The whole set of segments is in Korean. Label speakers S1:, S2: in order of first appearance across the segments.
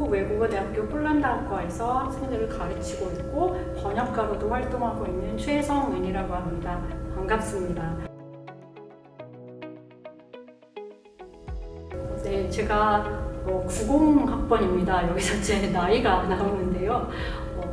S1: 한국 외국어대학교 폴란드학과에서 학생들을 가르치고 있고 번역가로도 활동하고 있는 최성은이라고 합니다. 반갑습니다. 네, 제가 90학번입니다. 여기서 제 나이가 나오는데요.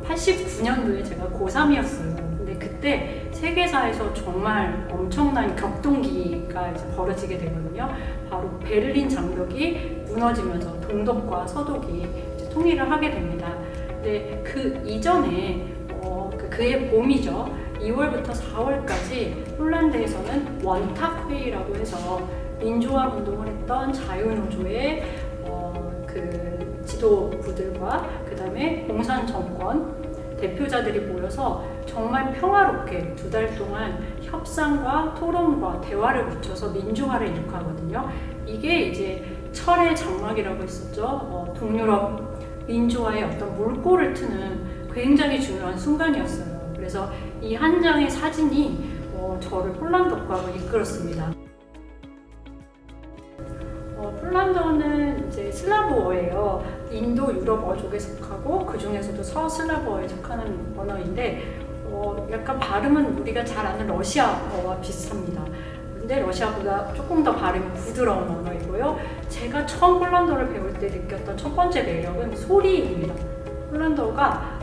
S1: 89년도에 제가 고3이었어요. 근데 그때 세계사에서 정말 엄청난 격동기가 이제 벌어지게 되거든요. 바로 베를린 장벽이 무너지면서 동독과 서독이 이제 통일을 하게 됩니다. 근데 그 이전에 그해 봄이죠. 2월부터 4월까지 폴란드에서는 원탁회의라고 해서 민주화 운동을 했던 자유노조의 그 지도부들과 그 다음에 공산 정권 대표자들이 모여서 정말 평화롭게 2달 동안 협상과 토론과 대화를 거쳐서 민주화를 이룩하거든요. 이게 이제 철의 장막이라고 했었죠. 동유럽 민주화의 어떤 물꼬를 트는 굉장히 중요한 순간이었어요. 그래서 이 한 장의 사진이 저를 폴란드과로 이끌었습니다. 폴란드어는 이제 슬라브어예요. 인도 유럽 어족에 속하고 그 중에서도 서슬라브어에 속하는 언어인데 약간 발음은 우리가 잘 아는 러시아어와 비슷합니다. 근데 러시아보다 조금 더 발음이 부드러운 언어이고요. 제가 처음 폴란드어를 배울 때 느꼈던 첫 번째 매력은 소리입니다. 폴란드어가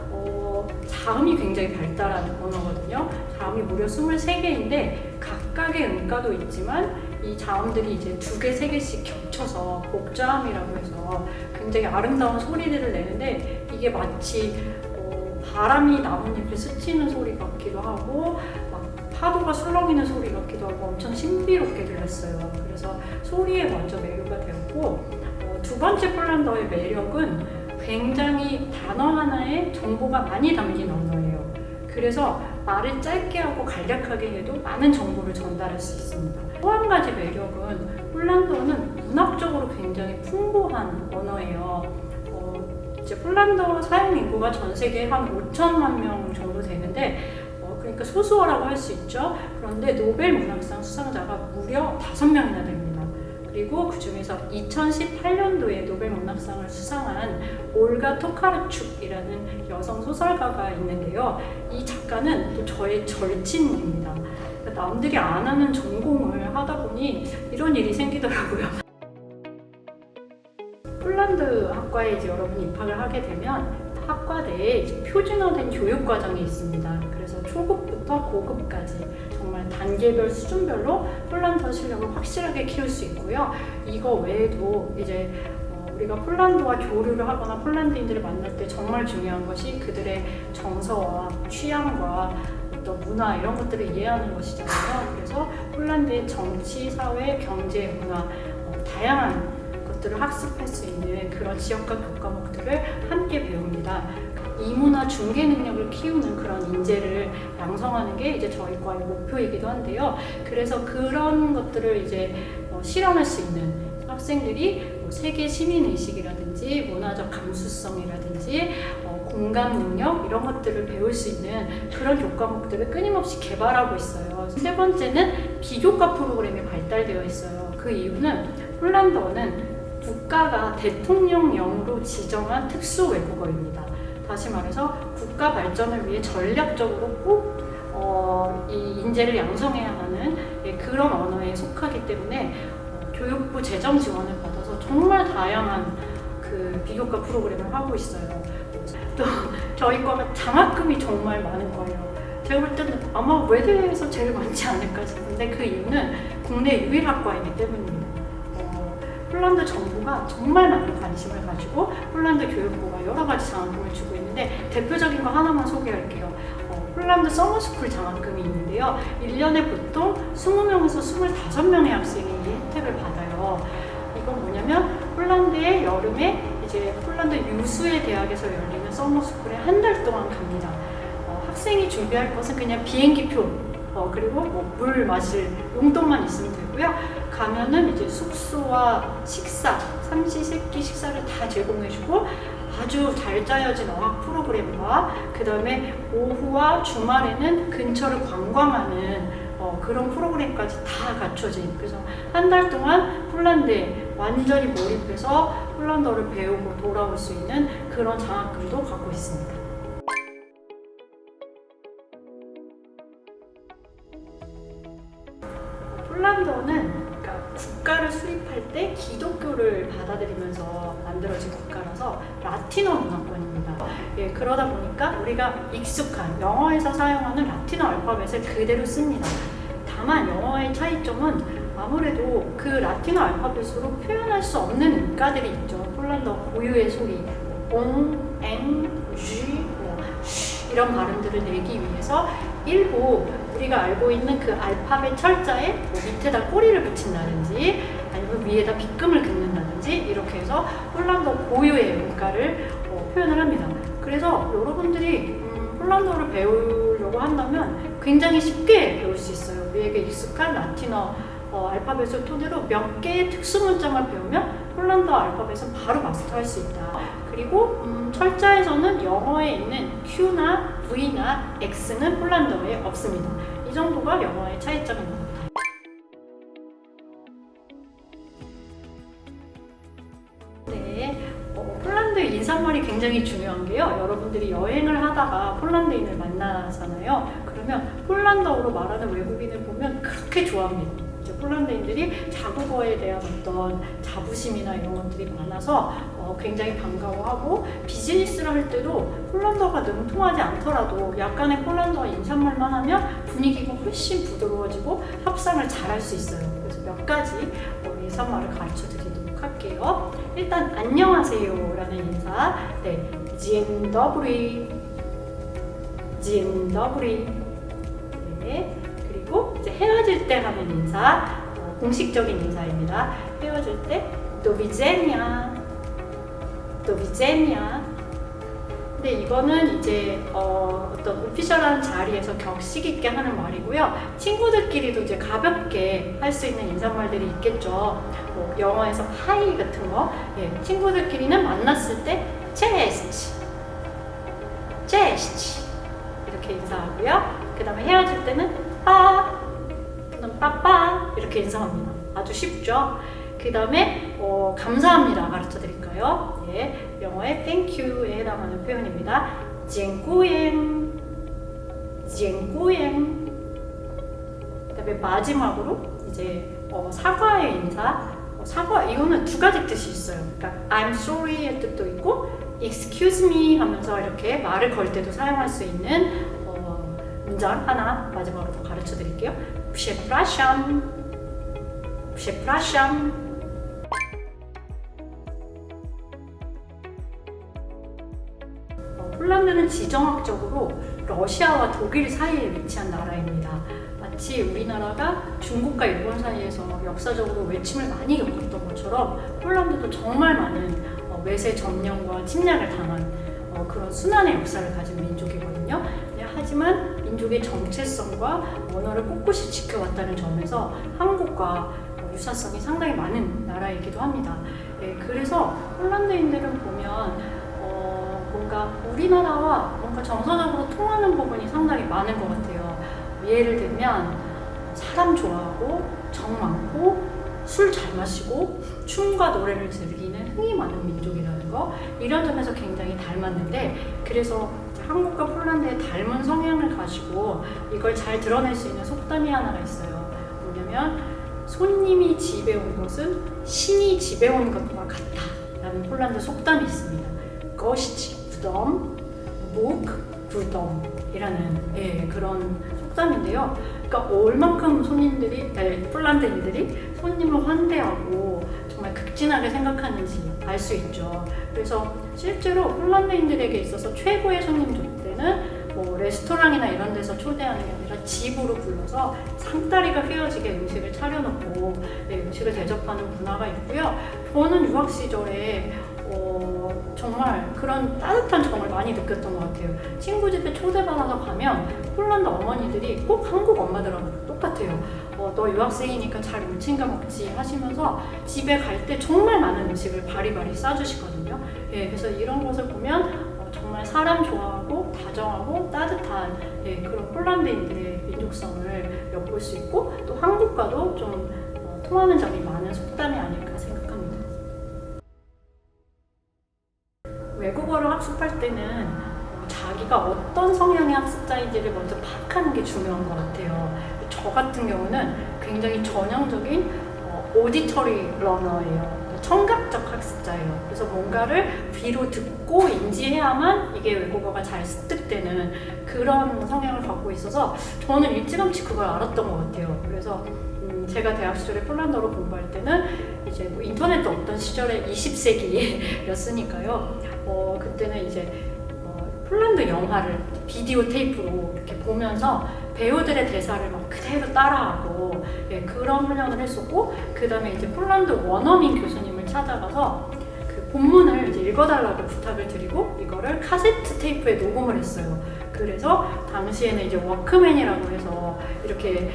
S1: 자음이 굉장히 발달한 언어거든요. 자음이 무려 23개인데 각각의 음가도 있지만 이 자음들이 이제 2개, 3개씩 겹쳐서 복자음이라고 해서 굉장히 아름다운 소리들을 내는데 이게 마치 바람이 나뭇잎을 스치는 소리 같기도 하고 막 파도가 술렁이는 소리 같기도 하고 엄청 신비롭게 들렸어요. 그래서 소리에 먼저 매료가 되었고 두 번째 폴란드어의 매력은 굉장히 단어 하나에 정보가 많이 담긴 언어예요. 그래서 말을 짧게 하고 간략하게 해도 많은 정보를 전달할 수 있습니다. 또 한 가지 매력은 폴란드어는 문학적으로 굉장히 풍부한 언어예요. 이제 폴란드어 사용 인구가 전 세계에 한 5천만 명 정도 되는데 그러니까 소수어라고 할 수 있죠. 그런데 노벨 문학상 수상자가 무려 5명이나 됩니다. 그리고 그 중에서 2018년도에 노벨 문학상을 수상한 올가 토카르축이라는 여성 소설가가 있는데요. 이 작가는 또 저의 절친입니다. 남들이 안 하는 전공을 하다 보니 이런 일이 생기더라고요. 폴란드 학과에 이제 여러분이 입학을 하게 되면 학과 내에 이제 표준화된 교육 과정이 있습니다. 그래서 초급부터 고급까지 정말 단계별 수준별로 폴란드어 실력을 확실하게 키울 수 있고요. 이거 외에도 이제 우리가 폴란드와 교류를 하거나 폴란드인들을 만날 때 정말 중요한 것이 그들의 정서와 취향과 어떤 문화 이런 것들을 이해하는 것이잖아요. 그래서 폴란드의 정치, 사회, 경제, 문화 다양한 것들을 학습할 수 있는 그런 지역과 교과목들을 함께 배웁니다. 이문화 중개 능력을 키우는 그런 인재를 양성하는 게 이제 저희 과의 목표이기도 한데요. 그래서 그런 것들을 이제 실현할 수 있는 학생들이 세계 시민의식이라든지 문화적 감수성이라든지 공감 능력 이런 것들을 배울 수 있는 그런 교과목들을 끊임없이 개발하고 있어요. 세 번째는 비교과 프로그램이 발달되어 있어요. 그 이유는 폴란드어는 국가가 대통령령으로 지정한 특수 외국어입니다. 다시 말해서 국가 발전을 위해 전략적으로 꼭 이 인재를 양성해야 하는 그런 언어에 속하기 때문에 교육부 재정 지원을 받아서 정말 다양한 그 비교과 프로그램을 하고 있어요. 또 저희 과가 장학금이 정말 많은 거예요. 제가 볼 때는 아마 외대에서 제일 많지 않을까 싶은데 그 이유는 국내 유일 학과이기 때문입니다. 폴란드 정부가 정말 많은 관심을 가지고 폴란드 교육부가 여러 가지 장학금을 주고 있는데 대표적인 거 하나만 소개할게요. 폴란드 서머스쿨 장학금이 있는데요. 1년에 보통 20명에서 25명의 학생이 이 혜택을 받아요. 이건 뭐냐면 폴란드의 여름에 이제 폴란드 유수의 대학에서 열리는 서머스쿨에 한 달 동안 갑니다. 학생이 준비할 것은 그냥 비행기표 그리고 물 마실 용돈만 있으면 되고요. 가면은 이제 숙소와 식사, 삼시세끼 식사를 다 제공해주고 아주 잘 짜여진 어학 프로그램과 그 다음에 오후와 주말에는 근처를 관광하는 그런 프로그램까지 다 갖춰진, 그래서 한 달 동안 폴란드에 완전히 몰입해서 폴란드어를 배우고 돌아올 수 있는 그런 장학금도 갖고 있습니다. 폴란드어는 국가를 수립할 때 기독교를 받아들이면서 만들어진 국가라서 라틴어 문화권입니다. 예, 그러다 보니까 우리가 익숙한 영어에서 사용하는 라틴어 알파벳을 그대로 씁니다. 다만 영어의 차이점은 아무래도 그 라틴어 알파벳으로 표현할 수 없는 음가들이 있죠. 폴란드어 고유의 소리, 옹, 엥, 쥐, 쉬 이런 발음들을 내기 위해서 일부 우리가 알고 있는 그 알파벳 철자에 밑에다 꼬리를 붙인다든지 아니면 위에다 빗금을 긋는다든지 이렇게 해서 폴란드어 고유의 음가를 표현을 합니다. 그래서 여러분들이 폴란드어를 배우려고 한다면 굉장히 쉽게 배울 수 있어요. 우리에게 익숙한 라틴어 알파벳을 토대로 몇 개의 특수 문장을 배우면 폴란드어 알파벳은 바로 마스터할 수 있다. 그리고 철자에서는 영어에 있는 Q나 V나 X는 폴란드어에 없습니다. 이 정도가 영어의 차이점입니다. 네, 폴란드 인사말이 굉장히 중요한 게요. 여러분들이 여행을 하다가 폴란드인을 만나잖아요. 그러면 폴란드어로 말하는 외국인을 보면 그렇게 좋아합니다. 이제 폴란드인들이 자국어에 대한 어떤 자부심이나 이런 것들이 많아서 굉장히 반가워하고 비즈니스를 할 때도 폴란드어가 능통하지 않더라도 약간의 폴란드어 인사말만 하면 분위기가 훨씬 부드러워지고 협상을 잘할 수 있어요. 그래서 몇 가지 인사말을 가르쳐 드리도록 할게요. 일단 안녕하세요 라는 인사. 네, Dzień dobry, Dzień dobry. 네. 그리고 이제 헤어질 때 하는 인사, 공식적인 인사입니다. 헤어질 때 Do widzenia, Do widzenia. 근데 이거는 이제 어떤 오피셜한 자리에서 격식 있게 하는 말이고요. 친구들끼리도 이제 가볍게 할 수 있는 인사말들이 있겠죠. 뭐 영어에서 하이 같은 거. 예, 친구들끼리는 만났을 때 cześć, cześć 이렇게 인사하고요. 그 다음에 헤어질 때는 또는 빠빠 이렇게 인사합니다. 아주 쉽죠? 그 다음에 감사합니다 가르쳐 드릴까요? 예, 영어의 thank you에 해당하는 표현입니다. dziękuję, dziękuję. 그 다음에 마지막으로 이제 사과의 인사. 사과 이거는 두 가지 뜻이 있어요. 그러니까 I'm sorry의 뜻도 있고 excuse me 하면서 이렇게 말을 걸 때도 사용할 수 있는 문장 하나 마지막으로 더 가르쳐 드릴게요. Przepraszam, przepraszam. 폴란드는 지정학적으로 러시아와 독일 사이에 위치한 나라입니다. 마치 우리나라가 중국과 일본 사이에서 역사적으로 외침을 많이 겪었던 것처럼 폴란드도 정말 많은 외세 점령과 침략을 당한 그런 순환의 역사를 가진 민족이거든요. 하지만 민족의 정체성과 언어를 꿋꿋이 지켜왔다는 점에서 한국과 유사성이 상당히 많은 나라이기도 합니다. 예, 그래서 폴란드인들은 보면 뭔가 우리나라와 뭔가 정서적으로 통하는 부분이 상당히 많은 것 같아요. 예를 들면 사람 좋아하고 정 많고 술 잘 마시고 춤과 노래를 즐기는 흥이 많은 민족이라는 거, 이런 점에서 굉장히 닮았는데, 그래서 한국과 폴란드의 닮은 성향을 가지고 이걸 잘 드러낼 수 있는 속담이 하나가 있어요. 뭐냐면 손님이 집에 온 것은 신이 집에 온 것과 같다 라는 폴란드 속담이 있습니다. Gość w dom, Bóg w dom 이라는 그런 속담인데요. 그러니까 얼만큼 폴란드인들이 손님을 환대하고 정말 극진하게 생각하는지 알 수 있죠. 그래서 실제로 폴란드인들에게 있어서 최고의 손님 족대는 뭐 레스토랑이나 이런 데서 초대하는 게 아니라 집으로 불러서 상다리가 휘어지게 음식을 차려놓고 음식을 대접하는 문화가 있고요. 저는 유학 시절에 정말 그런 따뜻한 정을 많이 느꼈던 것 같아요. 친구 집에 초대받아서 가면 폴란드 어머니들이 꼭 한국 엄마들하고 똑같아요. 너 유학생이니까 잘 못 챙겨 먹지 하시면서 집에 갈 때 정말 많은 음식을 바리바리 싸주시거든요. 예, 그래서 이런 것을 보면 정말 사람 좋아하고 다정하고 따뜻한 그런 폴란드인들의 민족성을 엿볼 수 있고 또 한국과도 좀 통하는 점이 많은 속담이 아닐까 생각합니다. 외국어를 학습할 때는 자기가 어떤 성향의 학습자인지를 먼저 파악하는 게 중요한 것 같아요. 저 같은 경우는 굉장히 전형적인 오디터리 러너예요. 청각적 학습자예요. 그래서 뭔가를 귀로 듣고 인지해야만 이게 외국어가 잘 습득되는 그런 성향을 갖고 있어서 저는 일찌감치 그걸 알았던 것 같아요. 그래서 제가 대학 시절에 폴란드어로 공부할 때는 이제 뭐 인터넷도 없던 시절에 20세기였으니까요. 그때는 이제 폴란드 영화를 비디오 테이프로 이렇게 보면서 배우들의 대사를 막 그대로 따라하고 그런 훈련을 했었고, 그 다음에 이제 폴란드 원어민 교수님을 찾아가서 그 본문을 이제 읽어달라고 부탁을 드리고 이거를 카세트 테이프에 녹음을 했어요. 그래서 당시에는 이제 워크맨이라고 해서 이렇게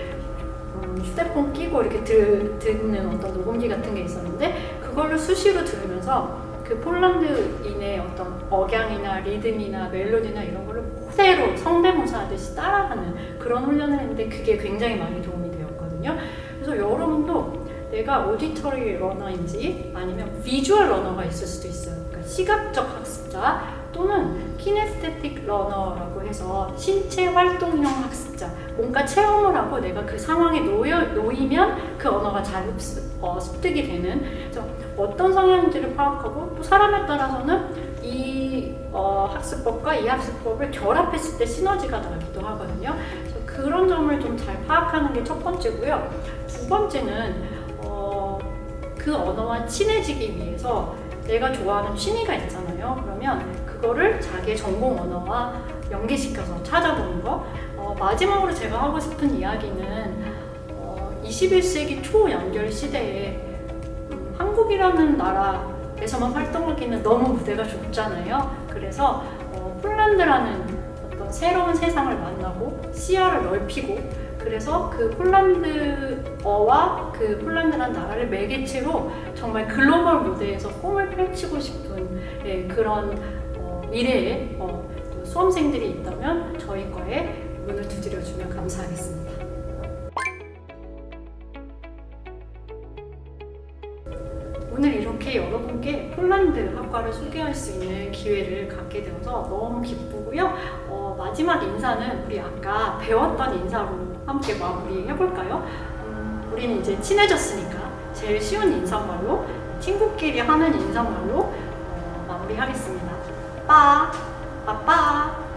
S1: 휴대폰 끼고 이렇게 듣는 어떤 녹음기 같은 게 있었는데 그걸로 수시로 들으면서 그 폴란드인의 어떤 억양이나 리듬이나 멜로디나 이런 거를 그대로 성대모사 하듯이 따라하는 그런 훈련을 했는데 그게 굉장히 많이 도움이 되었거든요. 그래서 여러분도 내가 오디터리 러너인지 아니면 비주얼 러너가 있을 수도 있어요. 그러니까 시각적 학습자 또는 키네스테틱 러너라고 해서 신체 활동형 학습자, 뭔가 체험을 하고 내가 그 상황에 놓이면 그 언어가 잘 습득이 되는, 그래서 어떤 성향인지를 파악하고 또 사람에 따라서는 이 학습법과 이 학습법을 결합했을 때 시너지가 나기도 하거든요. 그래서 그런 점을 좀 잘 파악하는 게 첫 번째고요. 두 번째는 그 언어와 친해지기 위해서 내가 좋아하는 취미가 있잖아요. 그러면 그거를 자기의 전공 언어와 연계시켜서 찾아보는 거. 마지막으로 제가 하고 싶은 이야기는 21세기 초 연결 시대에 한국이라는 나라에서만 활동하기는 너무 무대가 좁잖아요. 그래서 폴란드라는 어떤 새로운 세상을 만나고 시야를 넓히고, 그래서 그 폴란드어와 그 폴란드라는 나라를 매개체로 정말 글로벌 무대에서 꿈을 펼치고 싶은 그런 미래의 수험생들이 있다면 저희 과에 문을 두드려주면 감사하겠습니다. 오늘 이렇게 여러분께 폴란드 학과를 소개할 수 있는 기회를 갖게 되어서 너무 기쁘고요. 마지막 인사는 우리 아까 배웠던 인사로 함께 마무리해볼까요? 우리는 이제 친해졌으니까 제일 쉬운 인사말로, 친구끼리 하는 인사말로 마무리하겠습니다. 빠! 빠빠!